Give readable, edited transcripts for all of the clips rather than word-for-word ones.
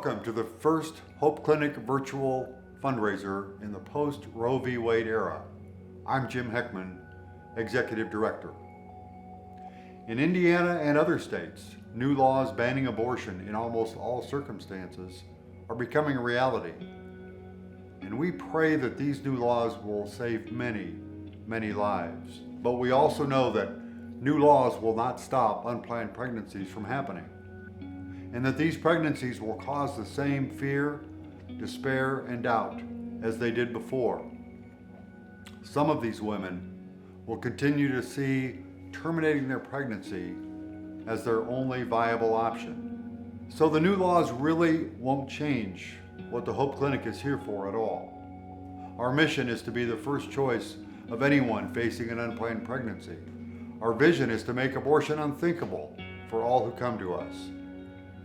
Welcome to the first Hope Clinic virtual fundraiser in the post-Roe v. Wade era. I'm Jim Heckman, Executive Director. In Indiana and other states, new laws banning abortion in almost all circumstances are becoming a reality. And we pray that these new laws will save many, many lives. But we also know that new laws will not stop unplanned pregnancies from happening, and that these pregnancies will cause the same fear, despair, and doubt as they did before. Some of these women will continue to see terminating their pregnancy as their only viable option. So the new laws really won't change what the Hope Clinic is here for at all. Our mission is to be the first choice of anyone facing an unplanned pregnancy. Our vision is to make abortion unthinkable for all who come to us.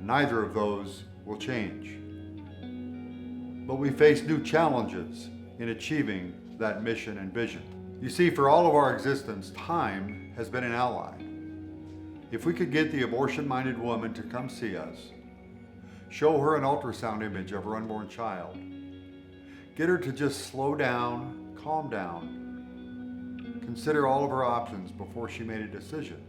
Neither of those will change. But we face new challenges in achieving that mission and vision. You see, for all of our existence, time has been an ally. If we could get the abortion-minded woman to come see us, show her an ultrasound image of her unborn child, get her to just slow down, calm down, consider all of her options before she made a decision,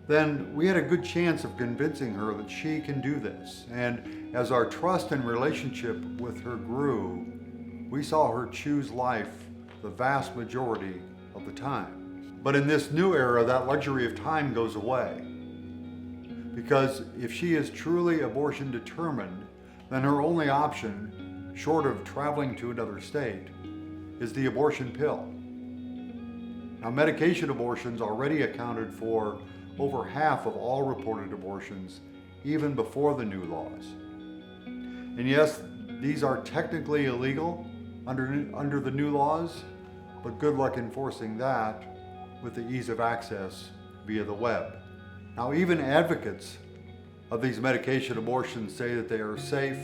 then we had a good chance of convincing her that she can do this. And as our trust and relationship with her grew, we saw her choose life the vast majority of the time. But in this new era, that luxury of time goes away. Because if she is truly abortion determined, then her only option, short of traveling to another state, is the abortion pill. Now, medication abortions already accounted for over half of all reported abortions, even before the new laws. And yes, these are technically illegal under the new laws, but good luck enforcing that with the ease of access via the web. Now, even advocates of these medication abortions say that they are safe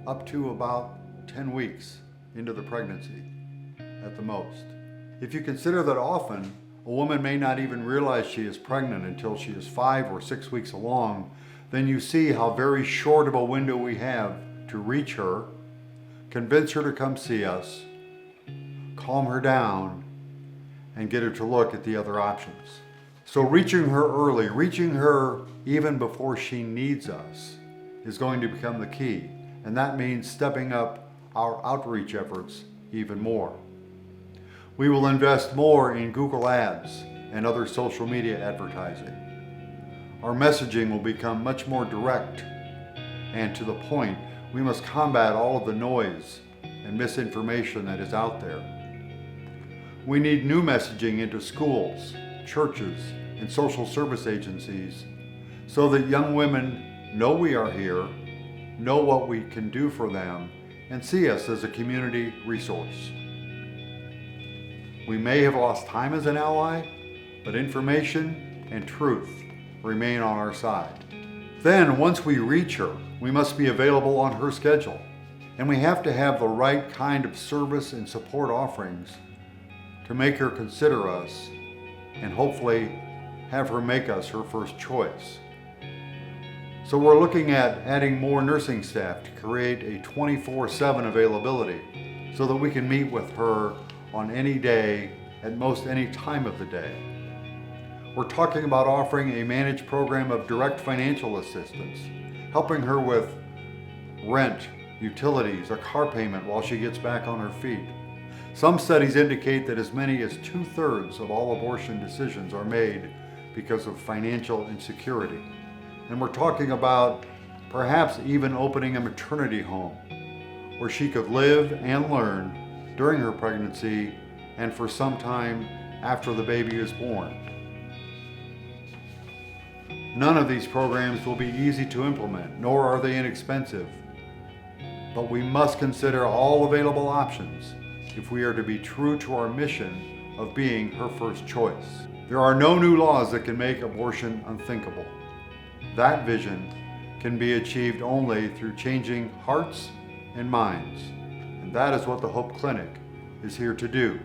up to about 10 weeks into the pregnancy at the most. If you consider that often a woman may not even realize she is pregnant until she is 5 or 6 weeks along, then you see how very short of a window we have to reach her, convince her to come see us, calm her down, and get her to look at the other options. So reaching her early, reaching her even before she needs us, is going to become the key. And that means stepping up our outreach efforts even more. We will invest more in Google Ads and other social media advertising. Our messaging will become much more direct and to the point. We must combat all of the noise and misinformation that is out there. We need new messaging into schools, churches, and social service agencies so that young women know we are here, know what we can do for them, and see us as a community resource. We may have lost time as an ally, but information and truth remain on our side. Then, once we reach her, we must be available on her schedule. And we have to have the right kind of service and support offerings to make her consider us and hopefully have her make us her first choice. So we're looking at adding more nursing staff to create a 24/7 availability so that we can meet with her on any day, at most any time of the day. We're talking about offering a managed program of direct financial assistance, helping her with rent, utilities, a car payment while she gets back on her feet. Some studies indicate that as many as 2/3 of all abortion decisions are made because of financial insecurity. And we're talking about perhaps even opening a maternity home where she could live and learn during her pregnancy and for some time after the baby is born. None of these programs will be easy to implement, nor are they inexpensive. But we must consider all available options if we are to be true to our mission of being her first choice. There are no new laws that can make abortion unthinkable. That vision can be achieved only through changing hearts and minds. And that is what the Hope Clinic is here to do.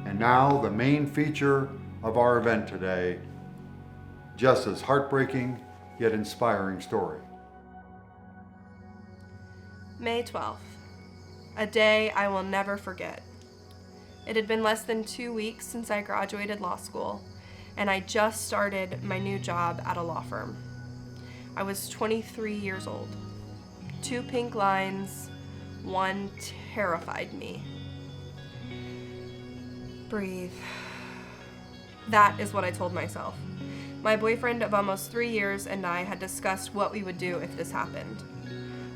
And now the main feature of our event today, Jessa's heartbreaking yet inspiring story. May 12th, a day I will never forget. It had been less than 2 weeks since I graduated law school, and I just started my new job at a law firm. I was 23 years old. 2 pink lines, one terrified me. Breathe. That is what I told myself. My boyfriend of almost 3 years and I had discussed what we would do if this happened.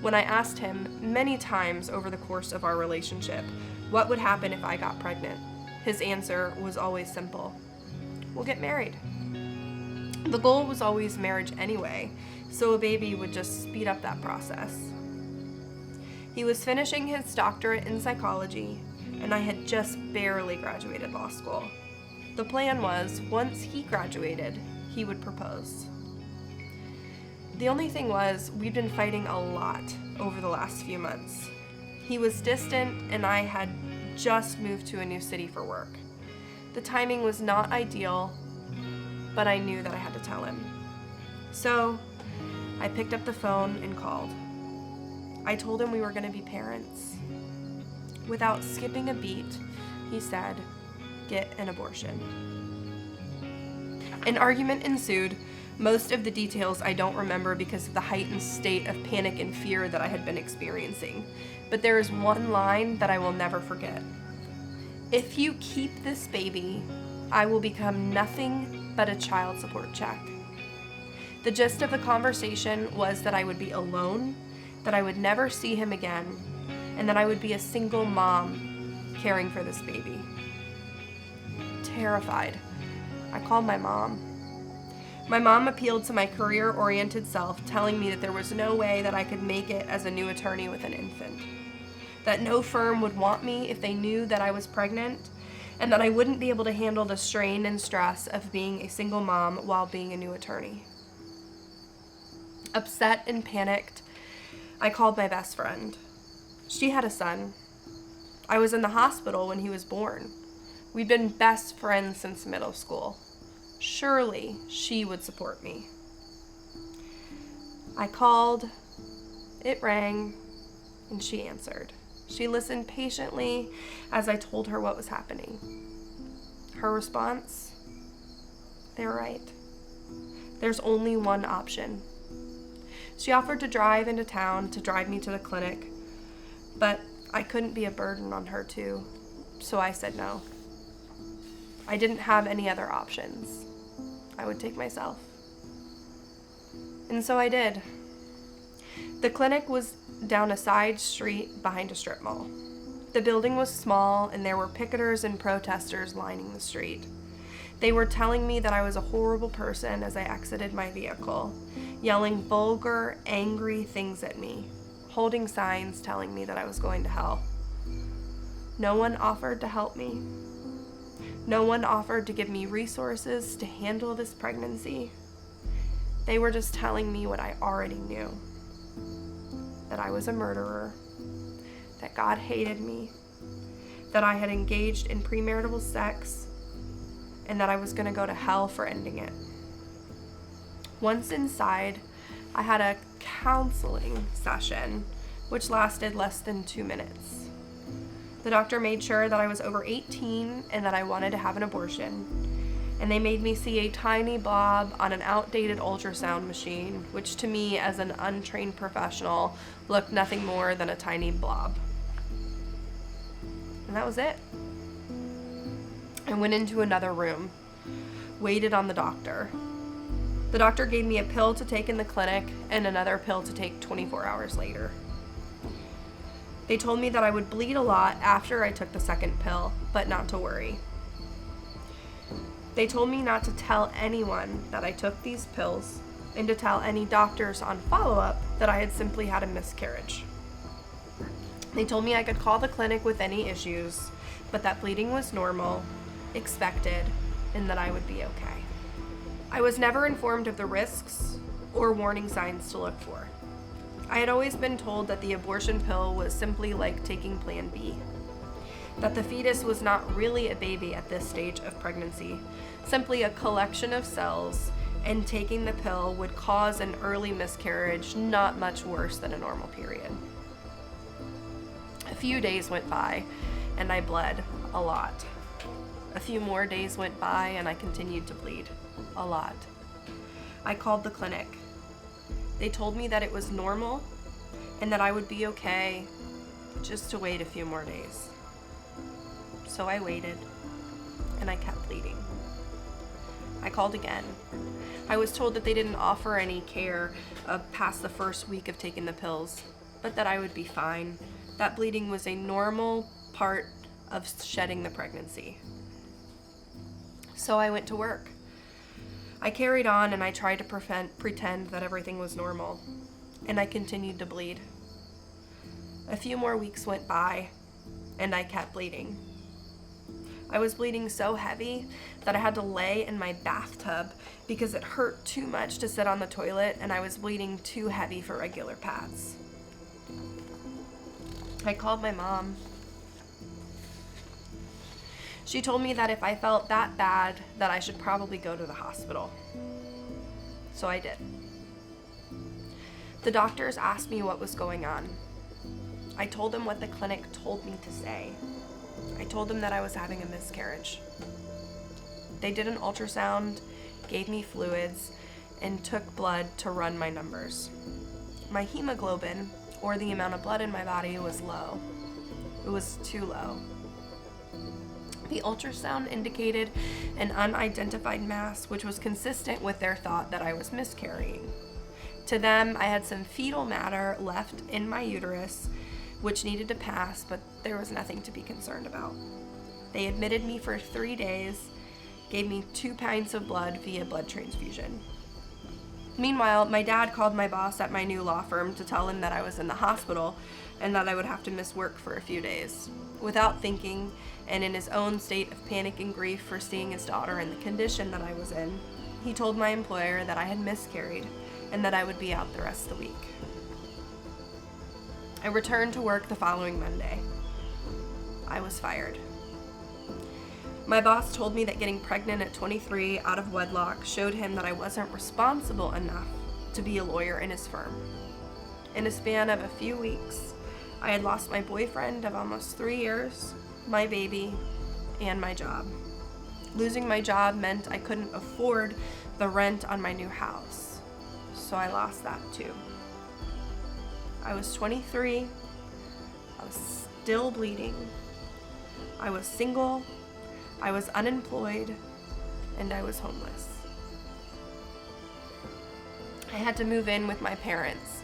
When I asked him many times over the course of our relationship what would happen if I got pregnant, his answer was always simple. We'll get married. The goal was always marriage anyway, so a baby would just speed up that process. He was finishing his doctorate in psychology, and I had just barely graduated law school. The plan was, once he graduated, he would propose. The only thing was, we'd been fighting a lot over the last few months. He was distant, and I had just moved to a new city for work. The timing was not ideal, but I knew that I had to tell him. So, I picked up the phone and called. I told him we were going to be parents. Without skipping a beat, he said, "Get an abortion." An argument ensued. Most of the details I don't remember because of the heightened state of panic and fear that I had been experiencing. But there is one line that I will never forget. "If you keep this baby, I will become nothing but a child support check." The gist of the conversation was that I would be alone, that I would never see him again, and that I would be a single mom caring for this baby. Terrified, I called my mom. My mom appealed to my career-oriented self, telling me that there was no way that I could make it as a new attorney with an infant, that no firm would want me if they knew that I was pregnant, and that I wouldn't be able to handle the strain and stress of being a single mom while being a new attorney. Upset and panicked, I called my best friend. She had a son. I was in the hospital when he was born. We'd been best friends since middle school. Surely she would support me. I called, it rang, and she answered. She listened patiently as I told her what was happening. Her response? They were right. There's only one option. She offered to drive into town to drive me to the clinic, but I couldn't be a burden on her too, so I said no. I didn't have any other options. I would take myself. And so I did. The clinic was down a side street behind a strip mall. The building was small, and there were picketers and protesters lining the street. They were telling me that I was a horrible person as I exited my vehicle, yelling vulgar, angry things at me, holding signs telling me that I was going to hell. No one offered to help me. No one offered to give me resources to handle this pregnancy. They were just telling me what I already knew. That I was a murderer, that God hated me, that I had engaged in premarital sex, and that I was going to go to hell for ending it. Once inside, I had a counseling session, which lasted less than 2 minutes. The doctor made sure that I was over 18 and that I wanted to have an abortion, and they made me see a tiny blob on an outdated ultrasound machine, which to me, as an untrained professional, looked nothing more than a tiny blob. And that was it. I went into another room, waited on the doctor. The doctor gave me a pill to take in the clinic and another pill to take 24 hours later. They told me that I would bleed a lot after I took the second pill, but not to worry. They told me not to tell anyone that I took these pills and to tell any doctors on follow-up that I had simply had a miscarriage. They told me I could call the clinic with any issues, but that bleeding was normal, expected, and that I would be okay. I was never informed of the risks or warning signs to look for. I had always been told that the abortion pill was simply like taking Plan B, that the fetus was not really a baby at this stage of pregnancy, simply a collection of cells, and taking the pill would cause an early miscarriage not much worse than a normal period. few days went by, and I bled a lot. A few more days went by, and I continued to bleed a lot. I called the clinic. They told me that it was normal and that I would be okay, just to wait a few more days. So I waited, and I kept bleeding. I called again. I was told that they didn't offer any care past the first week of taking the pills, but that I would be fine. That bleeding was a normal part of shedding the pregnancy. So I went to work. I carried on, and I tried to pretend that everything was normal, and I continued to bleed. A few more weeks went by, and I kept bleeding. I was bleeding so heavy that I had to lay in my bathtub because it hurt too much to sit on the toilet, and I was bleeding too heavy for regular pads. I called my mom. She told me that if I felt that bad, that I should probably go to the hospital. So I did. The doctors asked me what was going on. I told them what the clinic told me to say. I told them that I was having a miscarriage. They did an ultrasound, gave me fluids, and took blood to run my numbers. My hemoglobin, or the amount of blood in my body, was low. It was too low. The ultrasound indicated an unidentified mass, which was consistent with their thought that I was miscarrying. To them, I had some fetal matter left in my uterus, which needed to pass, but there was nothing to be concerned about. They admitted me for 3 days, gave me 2 pints of blood via blood transfusion. Meanwhile, my dad called my boss at my new law firm to tell him that I was in the hospital and that I would have to miss work for a few days. Without thinking, and in his own state of panic and grief for seeing his daughter in the condition that I was in, he told my employer that I had miscarried and that I would be out the rest of the week. I returned to work the following Monday. I was fired. My boss told me that getting pregnant at 23 out of wedlock showed him that I wasn't responsible enough to be a lawyer in his firm. In a span of a few weeks, I had lost my boyfriend of almost 3 years, my baby, and my job. Losing my job meant I couldn't afford the rent on my new house, so I lost that too. I was 23, I was still bleeding, I was single, I was unemployed, and I was homeless. I had to move in with my parents.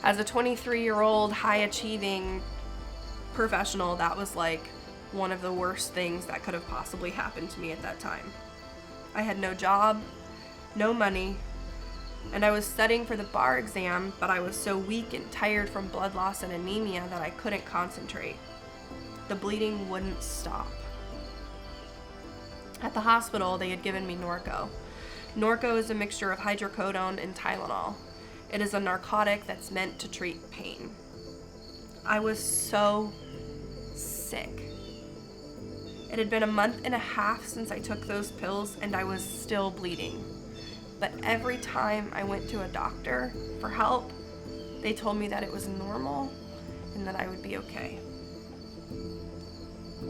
As a 23-year-old, high-achieving professional, that was like one of the worst things that could have possibly happened to me at that time. I had no job, no money, and I was studying for the bar exam, but I was so weak and tired from blood loss and anemia that I couldn't concentrate. The bleeding wouldn't stop. At the hospital, they had given me Norco. Norco is a mixture of hydrocodone and Tylenol. It is a narcotic that's meant to treat pain. I was so sick. It had been a month and a half since I took those pills, and I was still bleeding. But every time I went to a doctor for help, they told me that it was normal and that I would be okay.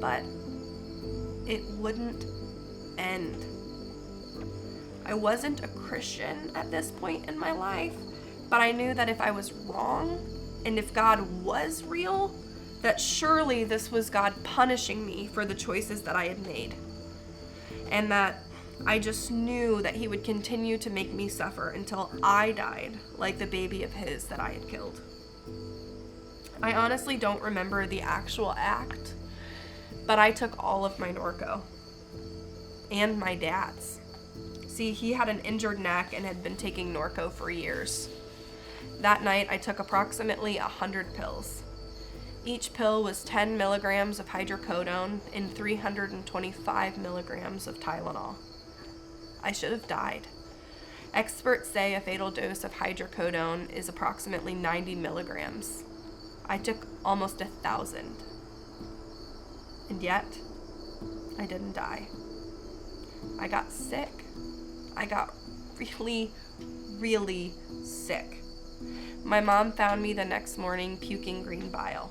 But it wouldn't end. I wasn't a Christian at this point in my life, but I knew that if I was wrong and if God was real, that surely this was God punishing me for the choices that I had made. And that I just knew that he would continue to make me suffer until I died, like the baby of his that I had killed. I honestly don't remember the actual act, but I took all of my Norco. And my dad's. See, he had an injured neck and had been taking Norco for years. That night, I took approximately 100 pills. Each pill was 10 milligrams of hydrocodone and 325 milligrams of Tylenol. I should have died. Experts say a fatal dose of hydrocodone is approximately 90 milligrams. I took almost 1,000. And yet, I didn't die. I got sick. I got really, really sick. My mom found me the next morning puking green bile.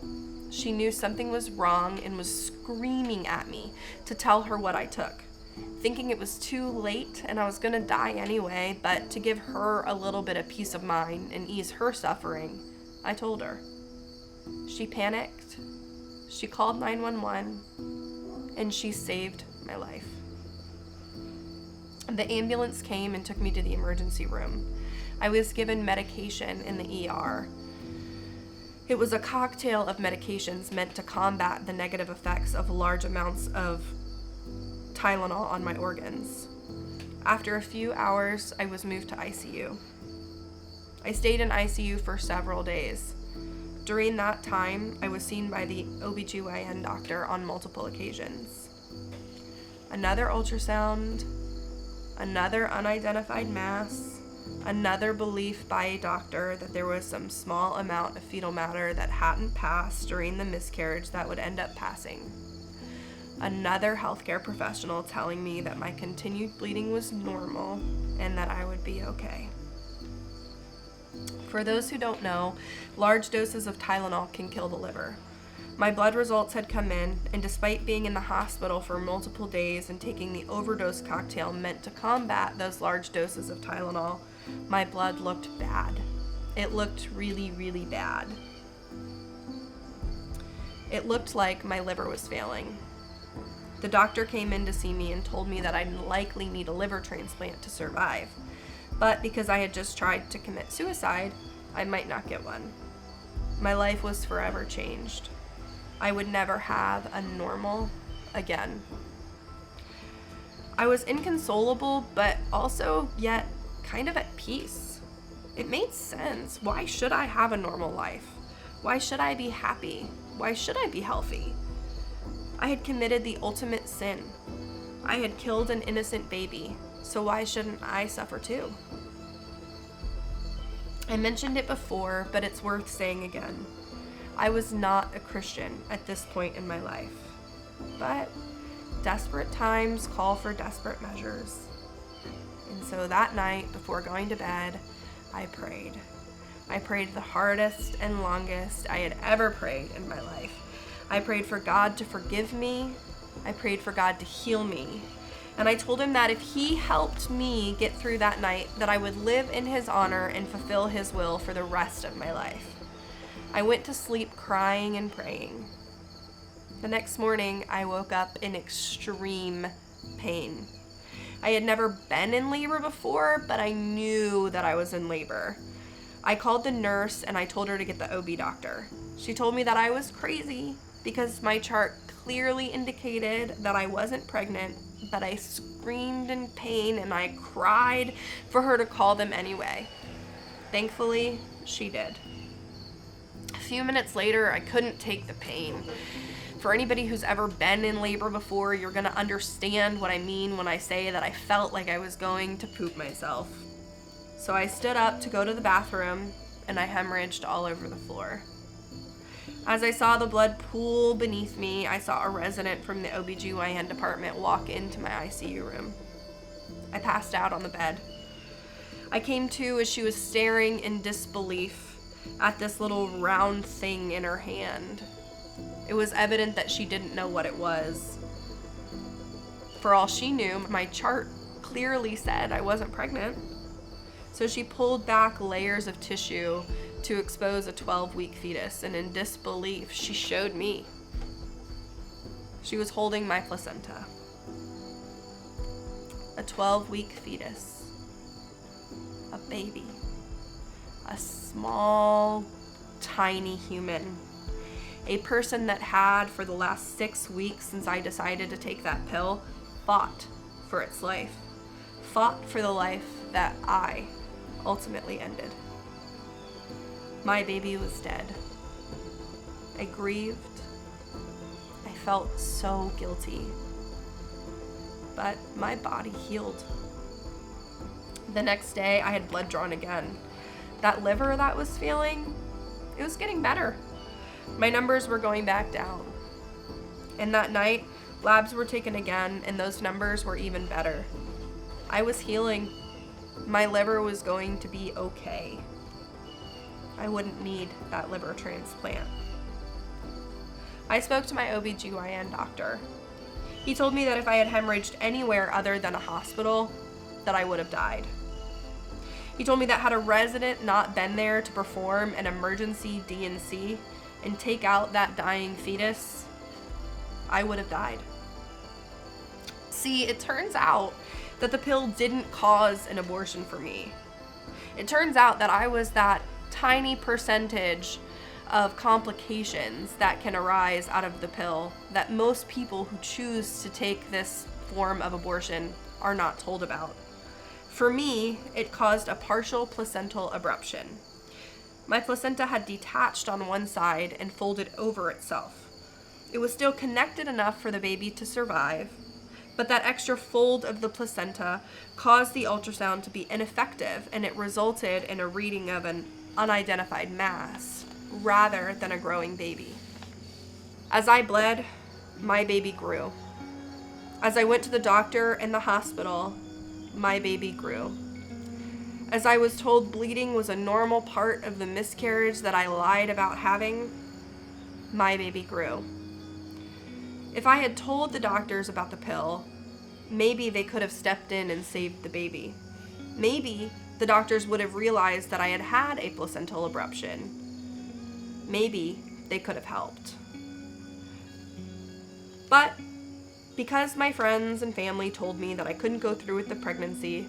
She knew something was wrong and was screaming at me to tell her what I took. Thinking it was too late and I was gonna die anyway, but to give her a little bit of peace of mind and ease her suffering, I told her. She panicked, she called 911, and she saved my life. The ambulance came and took me to the emergency room. I was given medication in the ER. It was a cocktail of medications meant to combat the negative effects of large amounts of Tylenol on my organs. After a few hours, I was moved to ICU. I stayed in ICU for several days. During that time, I was seen by the OBGYN doctor on multiple occasions. Another ultrasound, another unidentified mass, another belief by a doctor that there was some small amount of fetal matter that hadn't passed during the miscarriage that would end up passing. Another healthcare professional telling me that my continued bleeding was normal and that I would be okay. For those who don't know, large doses of Tylenol can kill the liver. My blood results had come in, and despite being in the hospital for multiple days and taking the overdose cocktail meant to combat those large doses of Tylenol, my blood looked bad. It looked really, really bad. It looked like my liver was failing. The doctor came in to see me and told me that I'd likely need a liver transplant to survive. But because I had just tried to commit suicide, I might not get one. My life was forever changed. I would never have a normal again. I was inconsolable, but also yet kind of at peace. It made sense. Why should I have a normal life? Why should I be happy? Why should I be healthy? I had committed the ultimate sin. I had killed an innocent baby, so why shouldn't I suffer too? I mentioned it before, but it's worth saying again. I was not a Christian at this point in my life, but desperate times call for desperate measures. And so that night, before going to bed, I prayed. I prayed the hardest and longest I had ever prayed in my life. I prayed for God to forgive me. I prayed for God to heal me. And I told him that if he helped me get through that night, that I would live in his honor and fulfill his will for the rest of my life. I went to sleep crying and praying. The next morning, I woke up in extreme pain. I had never been in labor before, but I knew that I was in labor. I called the nurse and I told her to get the OB doctor. She told me that I was crazy because my chart clearly indicated that I wasn't pregnant, but I screamed in pain and I cried for her to call them anyway. Thankfully, she did. A few minutes later, I couldn't take the pain. For anybody who's ever been in labor before, you're gonna understand what I mean when I say that I felt like I was going to poop myself. So I stood up to go to the bathroom and I hemorrhaged all over the floor. As I saw the blood pool beneath me, I saw a resident from the OBGYN department walk into my ICU room. I passed out on the bed. I came to as she was staring in disbelief at this little round thing in her hand. It was evident that she didn't know what it was. For all she knew, my chart clearly said I wasn't pregnant. So she pulled back layers of tissue to expose a 12-week fetus, and in disbelief, she showed me. She was holding my placenta. A 12-week fetus. A baby. A small, tiny human. A person that had, for the last 6 weeks since I decided to take that pill, fought for its life. Fought for the life that I ultimately ended. My baby was dead. I grieved. I felt so guilty. But my body healed. The next day, I had blood drawn again. That liver that was failing, it was getting better. My numbers were going back down. And that night, labs were taken again, and those numbers were even better. I was healing. My liver was going to be okay. I wouldn't need that liver transplant. I spoke to my OBGYN doctor. He told me that if I had hemorrhaged anywhere other than a hospital, that I would have died. He told me that had a resident not been there to perform an emergency D&C and take out that dying fetus, I would have died. See, it turns out that the pill didn't cause an abortion for me. It turns out that I was that tiny percentage of complications that can arise out of the pill that most people who choose to take this form of abortion are not told about. For me, it caused a partial placental abruption. My placenta had detached on one side and folded over itself. It was still connected enough for the baby to survive, but that extra fold of the placenta caused the ultrasound to be ineffective, and it resulted in a reading of an unidentified mass rather than a growing baby. As I bled, my baby grew. As I went to the doctor and the hospital, my baby grew. As I was told bleeding was a normal part of the miscarriage that I lied about having, my baby grew. If I had told the doctors about the pill, maybe they could have stepped in and saved the baby. Maybe the doctors would have realized that I had had a placental abruption. Maybe they could have helped. But because my friends and family told me that I couldn't go through with the pregnancy,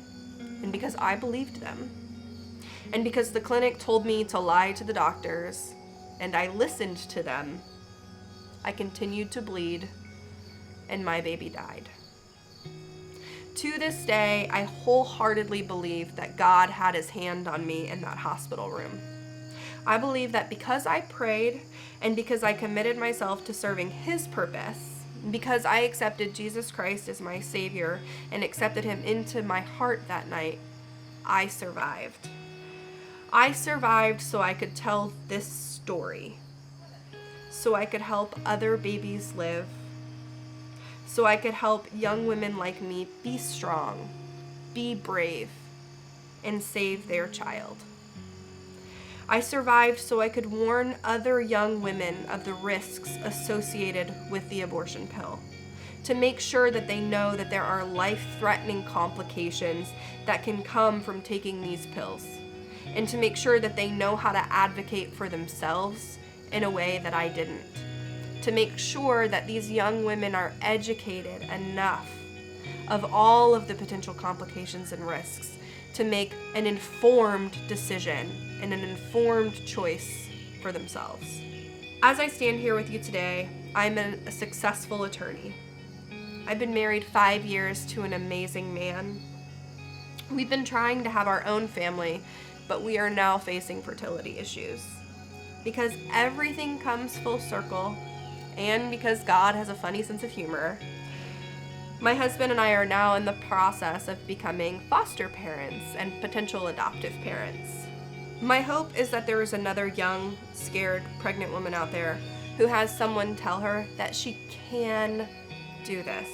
and because I believed them, and because the clinic told me to lie to the doctors, and I listened to them, I continued to bleed, and my baby died. To this day, I wholeheartedly believe that God had his hand on me in that hospital room. I believe that because I prayed and because I committed myself to serving his purpose, because I accepted Jesus Christ as my Savior and accepted him into my heart that night, I survived. I survived so I could tell this story, so I could help other babies live, so I could help young women like me be strong, be brave, and save their child. I survived so I could warn other young women of the risks associated with the abortion pill, to make sure that they know that there are life-threatening complications that can come from taking these pills, and to make sure that they know how to advocate for themselves in a way that I didn't, to make sure that these young women are educated enough of all of the potential complications and risks to make an informed decision and an informed choice for themselves. As I stand here with you today, I'm a successful attorney. I've been married 5 years to an amazing man. We've been trying to have our own family, but we are now facing fertility issues. Because everything comes full circle, and because God has a funny sense of humor, my husband and I are now in the process of becoming foster parents and potential adoptive parents. My hope is that there is another young, scared, pregnant woman out there who has someone tell her that she can do this,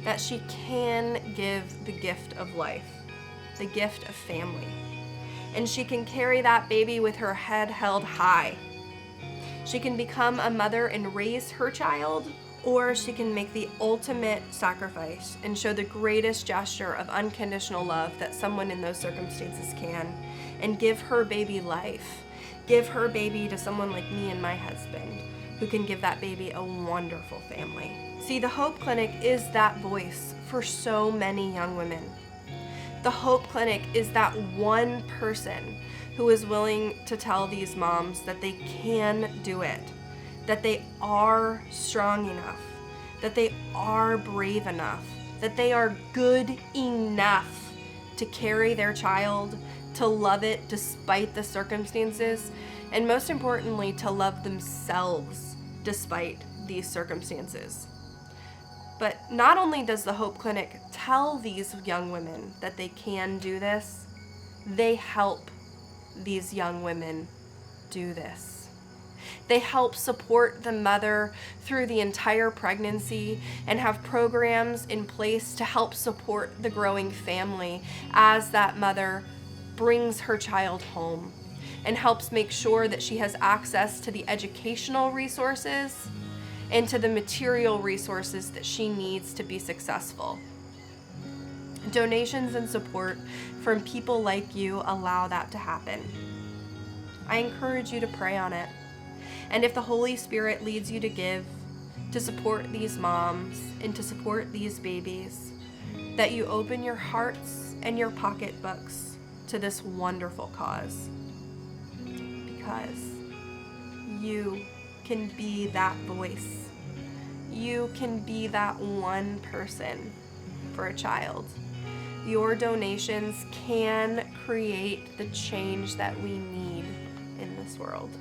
that she can give the gift of life, the gift of family, and she can carry that baby with her head held high. She can become a mother and raise her child, or she can make the ultimate sacrifice and show the greatest gesture of unconditional love that someone in those circumstances can, and give her baby life. Give her baby to someone like me and my husband, who can give that baby a wonderful family. See, the Hope Clinic is that voice for so many young women. The Hope Clinic is that one person who is willing to tell these moms that they can do it, that they are strong enough, that they are brave enough, that they are good enough to carry their child, to love it despite the circumstances, and most importantly, to love themselves despite these circumstances. But not only does the Hope Clinic tell these young women that they can do this, they help these young women do this. They help support the mother through the entire pregnancy and have programs in place to help support the growing family as that mother brings her child home and helps make sure that she has access to the educational resources into the material resources that she needs to be successful. Donations and support from people like you allow that to happen. I encourage you to pray on it. And if the Holy Spirit leads you to give, to support these moms and to support these babies, that you open your hearts and your pocketbooks to this wonderful cause. Because you can be that voice. You can be that one person for a child. Your donations can create the change that we need in this world.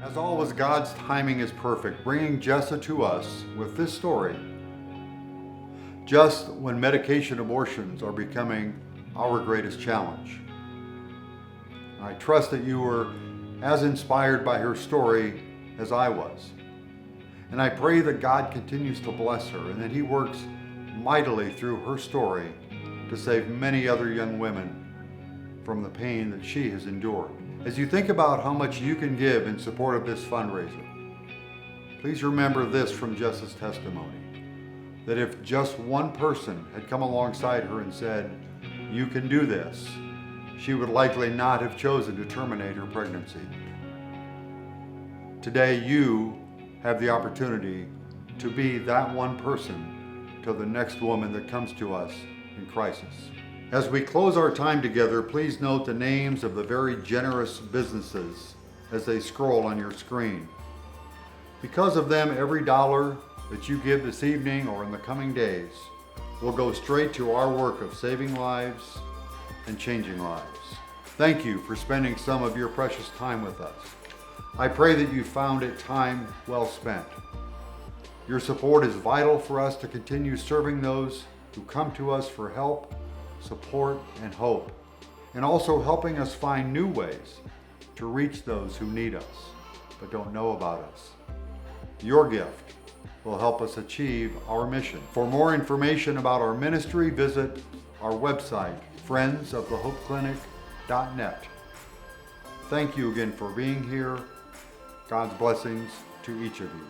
As always, God's timing is perfect, bringing Jessa to us with this story just when medication abortions are becoming our greatest challenge. I trust that you were as inspired by her story as I was. And I pray that God continues to bless her and that He works mightily through her story to save many other young women from the pain that she has endured. As you think about how much you can give in support of this fundraiser, please remember this from Jessa's testimony, that if just one person had come alongside her and said, "You can do this," she would likely not have chosen to terminate her pregnancy. Today, you have the opportunity to be that one person to the next woman that comes to us in crisis. As we close our time together, please note the names of the very generous businesses as they scroll on your screen. Because of them, every dollar that you give this evening or in the coming days will go straight to our work of saving lives and changing lives. Thank you for spending some of your precious time with us. I pray that you found it time well spent. Your support is vital for us to continue serving those who come to us for help, support, and hope, and also helping us find new ways to reach those who need us but don't know about us. Your gift will help us achieve our mission. For more information about our ministry, visit our website, friendsofthehopeclinic.net. Thank you again for being here. God's blessings to each of you.